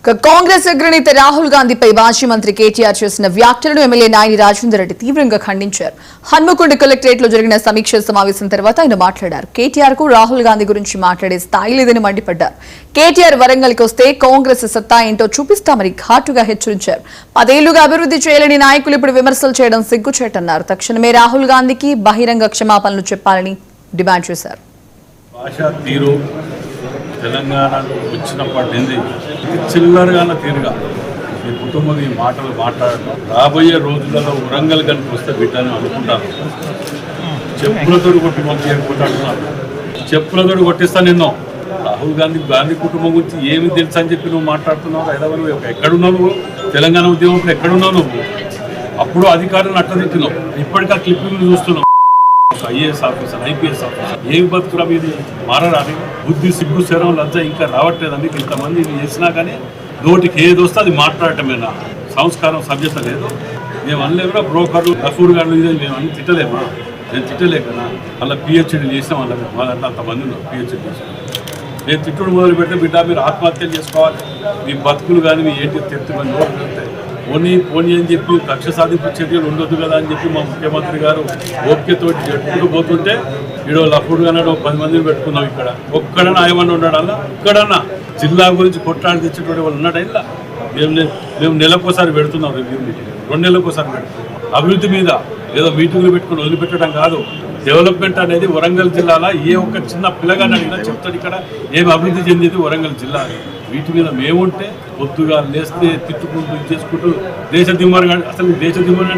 కాంగ్రెస్ అగ్రనేత రాహుల్ గాంధీపై మాజీ మంత్రి కేటీఆర్ చేసిన వ్యాఖ్యలను ఎమ్మెల్యే నాయని రాజేందర్ రెడ్డి తీవ్రంగా ఖండించారు. హన్మకొండ కలెక్టరేట్ లో జరిగిన సమీక్ష సమావేశం తర్వాత ఆయన మాట్లాడారు. కేటీఆర్ కు రాహుల్ గాంధీ గురించి మాట్లాడే స్థాయి లేదని మండిపడ్డారు. కేటీఆర్ వరంగల్ కి వస్తే కాంగ్రెస్ సత్తా ఏంటో చూపిస్తామని ఘాటుగా హెచ్చరించారు. 10 ఏళ్లుగా అభివృద్ధి చేయలేని నాయకులు ఇప్పుడు విమర్శలు చేయడం సిగ్గుచేటన్నారు. తక్షణమే రాహుల్ గాంధీకి బహిరంగ క్షమాపణలు చెప్పాలని డిమాండ్ చేశారు. తెలంగాణలో వచ్చినప్పటి నుండి చిల్లరగా తీరుగా ఈ కుటుంబం ఈ మాటలు మాట్లాడటం రాబోయే రోజులలో వరంగల్ కనుక వస్తే బిడ్డని అనుకుంటాను. చెప్పులతో కొట్టి పంపించుకుంటున్నారు. చెప్పులతో కొట్టిస్తా నిన్ను. రాహుల్ గాంధీ కుటుంబం గురించి ఏమి తెలుసు అని చెప్పి నువ్వు మాట్లాడుతున్నావు. హైదరాబాద్ ఎక్కడున్నావు నువ్వు? తెలంగాణ ఉద్యమంలో ఎక్కడున్నావు నువ్వు? అప్పుడు అధికారులను అట్టదిస్తున్నావు. ఇప్పటికీ ఆ క్లిప్పింగ్లు చూస్తున్నావు. ఐఏఎస్ ఆఫీసర్, ఐపీఎస్ ఆఫీసర్ ఏమి బతుకురా మీది? మారరాని బుద్ధి, సిగ్గు, శరం, లజ్జ ఇంకా రావట్లేదా మీకు? ఇంతమంది చేసినా కానీ నోటికి ఏది వస్తే అది మాట్లాడటమేనా? సంస్కారం, సభ్యత లేదు. మేము అనలేమరా బ్రోకర్లు, గఫూర్ గారు ఇది మేము అన్ని తిట్టలేమా? నేను తిట్టలేకనా? మళ్ళీ పిహెచ్డీ చేసినా వాళ్ళ దాంట్లో అంతమంది ఉన్నారు పిహెచ్డీ చేసిన. నేను తిట్టుడు మొదలు పెడితే బిడ్డ మీరు ఆత్మహత్యలు చేసుకోవాలి. మీ బతుకులు కానీ మీ ఏంటి తెత్తుమని నోటు పెడితే పోనీ అని చెప్పి కక్ష సాధింపు చర్యలు ఉండొద్దు కదా అని చెప్పి మా ముఖ్యమంత్రి గారు ఓపికతో జట్టుకుంటూ పోతుంటే ఈడో లఫుడుగా 10 మందిని పెట్టుకున్నాం. ఇక్కడ ఒక్కడన్నా ఆయమన్నా ఉన్నాడు. అలా ఒక్కడన్నా జిల్లా గురించి కొట్లాడి తెచ్చేటువంటి వాళ్ళు ఉన్నాడు. ఇలా మేము నెలకోసారి పెడుతున్నాం రివ్యూ మీటింగ్, 2 నెలలకోసారి పెడుతున్నాం. అభివృద్ధి మీద ఏదో మీటింగ్లు పెట్టుకుని వదిలిపెట్టడం కాదు. డెవలప్మెంట్ అనేది వరంగల్ జిల్లాలో ఏ ఒక్క చిన్న పిల్లగాని అడిగినా చెప్తాడు ఇక్కడ ఏమి అభివృద్ధి చెందింది వరంగల్ జిల్లా. వీటి మీద మేముంటే పొద్దుగా లేస్తే తిట్టుకుంటూ చేసుకుంటూ దేశ దిమ్మరు. అసలు దేశ దిమ్మరు